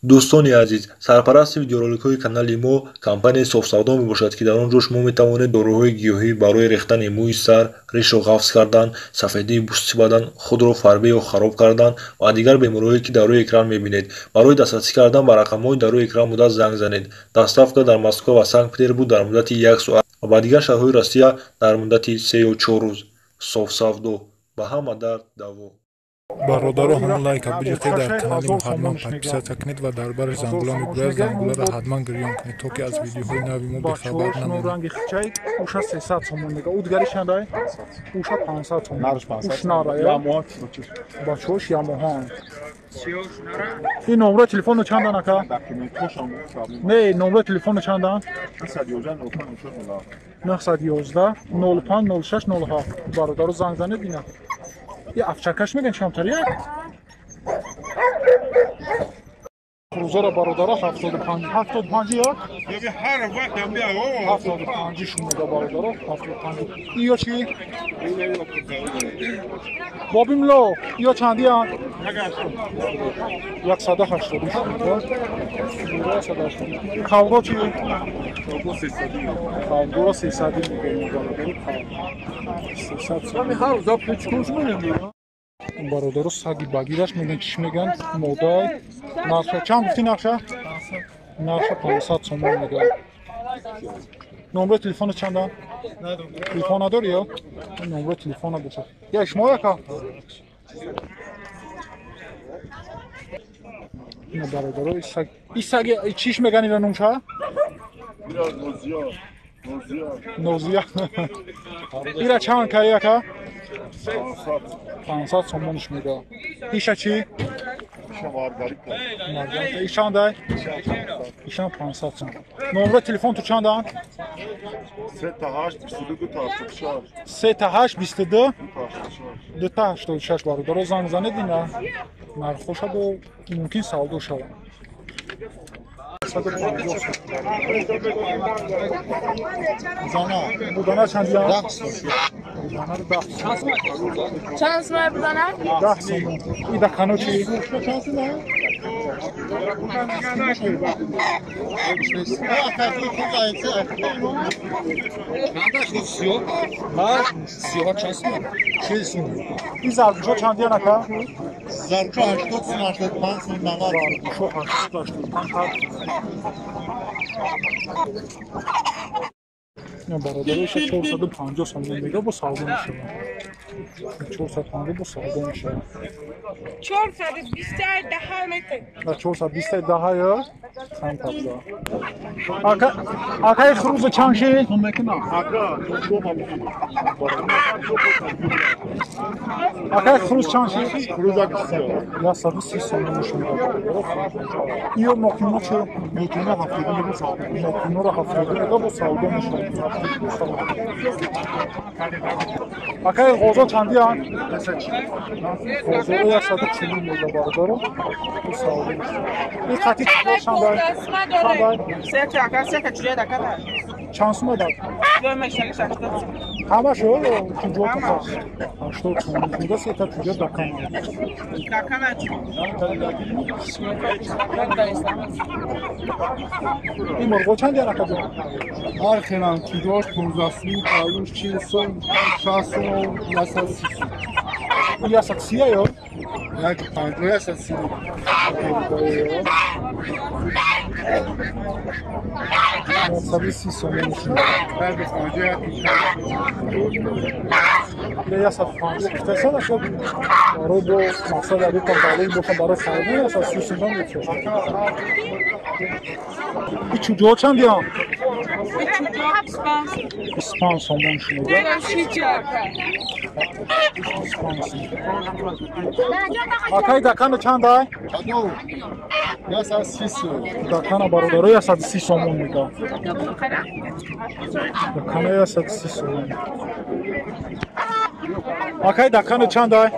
дӯстони азиз, сарпарасти видеороликҳои канали мо компанияи софсавдо мебошад, ки дар он ҷо шумо метавонед дороҳои гиёҳӣ барои рехтани мӯи сар, ришро ғафз кардан, сафедии пӯсти бадан, худро фарбе ё хароб кардан ва дигар бемориҳое, ки дар рӯи экран мебинед. Барои дастрасӣ кардан ба рақамҳои дар рӯи экран буда занг занед. Доставка дар Москва ва Санкт-Петербург дар муддати 1 соат ва ба дигар шаҳрҳои Россия дар муддати 3 ё 4 рӯз. Софсавдо ба ҳама дард даво. бародаро ҳама лайка биҷиқед, дар канали мо ҳатман подписатсия кунед ва дар бори зангула мебурад зангуларо ҳатман гирён кунед, то ки аз видеоҳои нави мо бехабар намонед. ранги хичай уша 300 сомон мега удгари шандай уша 500 сомон уш нара я бачош ямоҳа ин номро телефону чандан ака не номро телефону чандан 911 050607 бародаро занг занед ина я овчаркаш меган чамтария крузара бародаро 75 я ҳар вақт ҳам биа 75 шумода бародаро 75 иё чи бобимло иё чандия 180 шумода кавго чи кавго 300 меган бародаро саги багираш меган чиш меган модай нақша чанд гуфти нақша 500 сомон меган номро телефону чанда телефон надори ё номро телефона бошад я шумо яка ина бародаро и саги чиш меган ина номша нозия ира чанд кай яка 500 сомонш мега иша чи маргарита ишандай иша 500 сомон номро телефон ту чандан 38 22 286 бародаро занг занед ина нархоша бо мумкин савдо шавад будана чандия چند سومه بدانم؟ 10 сомон ида кано чи ин заргушо чандия нака заргушо 85 сомон заргушо 85 бародарош 450 сомон мега бо савдо мешавад 450 бо савдо мешавад 420 daha metre. 420 daha ya сам табда акай хруза чанши акай хруз чанши хруза я 130 сомон мешавад иё мокимочо мекина ҳафтаду мега савдо мекинора ҳафтаду мега бо савдо мешавад акай ғозо чандиян ғозоро 140 мега бародаро бо савдо мешавад ин хати чиқар шандай چند سومه داد؟ همه شو چجور تو خواست 80 سومه میده سه تا چجور دکان این مرغو چند دیره کجا؟ هر خیلم چجورش 15 سوم پایوش 40 سوم 60 سوم یا 30 سوم این یا 30 یا؟ یا 50 یا 30 130 сомон я 150 китаса шо барои бо мақсад аби контроль боша барои савдо я 130 сомон мешавад и чуҷо чанд я 25 сомон шуд акай дакана чанд ай я 130 дакана бародаро я 130 сомон мега дакана я 130 сомон акай дакана чанд ай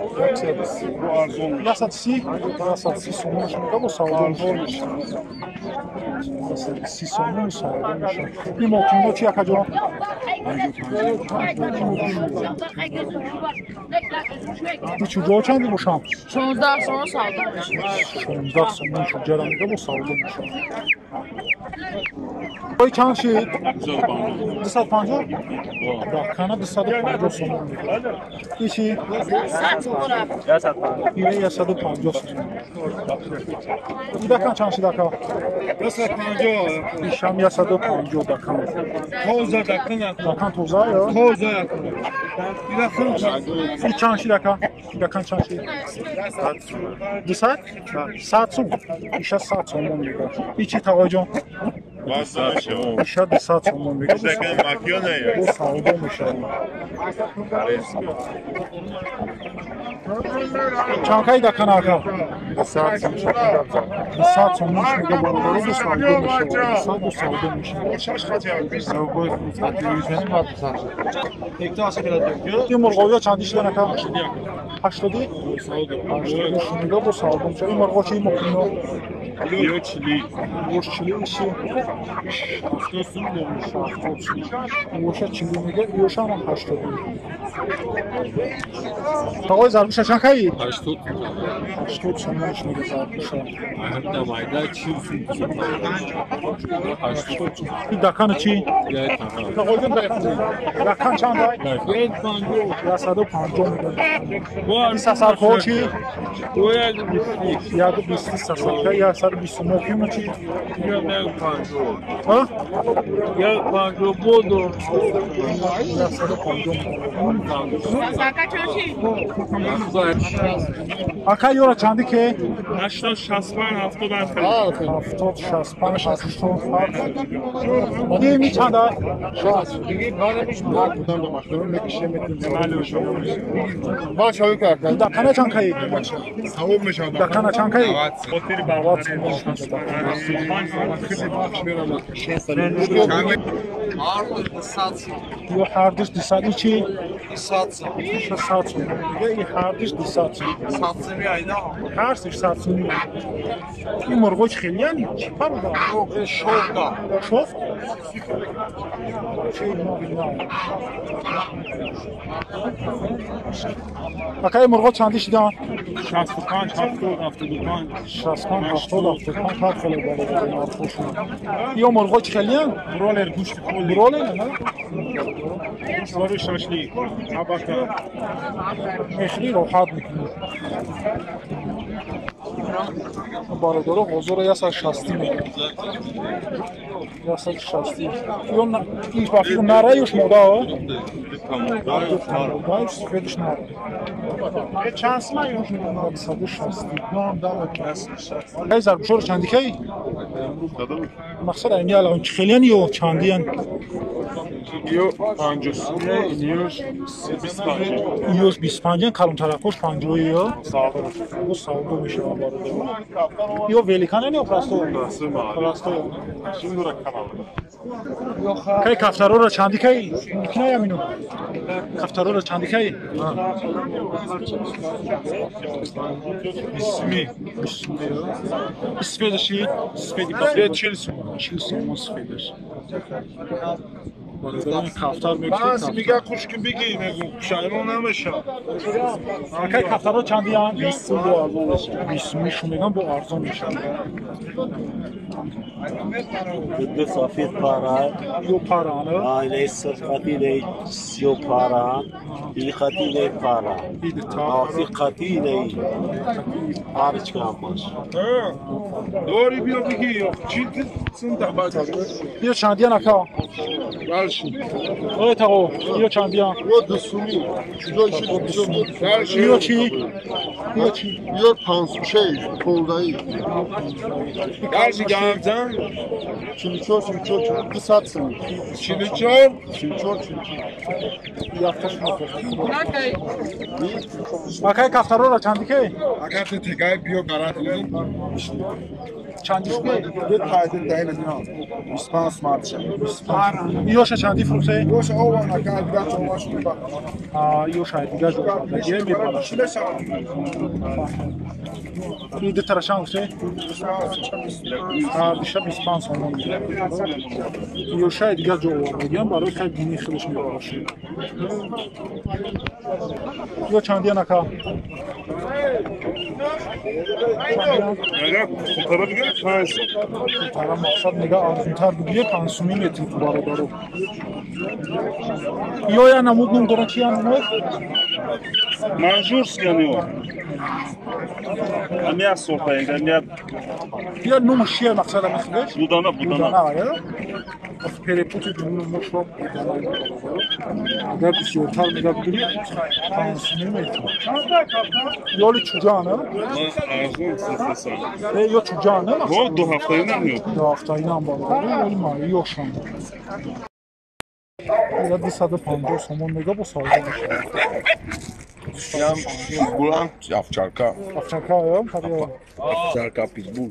я 130 сомон мега бо савдо мешавад 130 сомон савдо мешавад ин мокино чи якаҷо این چوجه چندی باشم؟ 16 سوم سالدار 16 سوم شد جرمیده با سالدار میشم بای چند شید؟ 250 دکانه 250 سوم میگه این چی؟ 150 سوم این دکان چند شید دکان؟ 250 ایشم 150 دکان توزه دکان دکان توزه یا؟ توزه این چند شید دکان؟ دکان چند شید؟ 200؟ 100 سوم ایشه 100 سوم میگه این چی تقای جان؟ ایشه 200 سوم میگه بو سالدار میشه چند کهی دکان آقا؟ 200 سوم میگه بارو دو سالدار میشه 200 سالدار میشه این مرغاوی ها چندی شده نکن؟ 80 میگه با سالدار میشه این مرغا چی مکنه؟ گوش چلی میشه گوش چلی میگه یوش هم 80 تاقای زربوش چند کهی؟ 80 سومش میگه زربوش این دکان چی؟ دکان چند دای؟ 150 میگه این سسر خواه چی؟ 120 سسر که 120 مکیون چی؟ ها؟ 150 بودو 150 Saka çarşı. اکا یورا چندی که؟ 80 65 70 70 65 80 این می چند دای؟ دکانه چند کهی؟ دکانه چند کهی؟ یو هردش 200 چی؟ 200 این هردش 200 هرسش 100 این مرغوش خیلی هنی چی پر بودن؟ شفت؟ اکای مرغا چندی شدن؟ 65 70 75 65 70 75 هر خیلی بالا یا مرغا خیلی هن؟ برولر گوشت کلی برولر نه؟ گوشت شاشلی طبقه خیلی راحت میکنه باردارو حضور 160 میگه 160 یا این بافی نرایش مودا دایش سفیدش نره چند سمایو 160 نام داره که زربشور چندی کی مقصد اینی الان خیلی یو چندیان یو 50 نیوش 25 یوز 25 کلم طرفش 50 یا bu sağda bir şey var orada. Yo velikane ne prasto? Prasto. Şimdi rakam aldım. Kay kaftarora çandi kay? Kina ya minu? Kaftarora çandi kay? İsmi. İsveç şey, İsveç Chelsea. Chelsea İsveç. Orada kaftar Bas میگه خوشکن بگی نگو شایمون نمیشه Kay kaftarora çandi ya? 20 bu arzon میشه. 20 میشون میگم bu arzon میشه. Gündüz safir para, Yo paranı. aile sırkatiyle siyo para, ilkatiyle para, Bir de ta. afikatiyle hariç kalmaz. دوری بیا بگی چی تسون دبات Yo çandiyan aka. برشی Oy tago. Yo çandiyan. Yo dusumi. Şurada işi Yo çi. Yo çi. Yo pans şey koldayı. برشی گمزن Çiliçor kısatsın. چیلیچور Çiliçor. Yaklaşma. Nakay. Akay kaftarora çandi kay? اگر تو تگای بیو برات چندیش که؟ یه تایید دهیل دینا 25 مارچ یوش چندی فروخته؟ یوش آوان اگر دیگر چونواش میبا یوش های دیگر جو دیگه میبرد ایده ترشان گفته؟ دیشه 25 سومون میده یوش های دیگر جو بگیم برای خیلی دینی خیلیش میباشه یا چندی نکا؟ اگر خطره بگیر 5 طرف مقصد نگاه آرزونتر بگیره 500 متر تو بارو دارو یا نمود نمگرن چی هم نمود؟ منجورسکий него. Мясо поедят. یا نمو شیر مقصد هم میخوادش؟ Будана. آیا؟ перепутать немножко. Да, бисёртар нигоҳ бигирӣ. 5 мм. Ёли чуҷана? Арзон сафасан. Ё чуҷана? Бо 2 ҳафтаи намёд. 2 ҳафтаи нам бор. Ёли ма ёшам. Я 250 сомон мега бо созиш. Ям булан овчарка. Овчарка, ё? Овчарка питбул.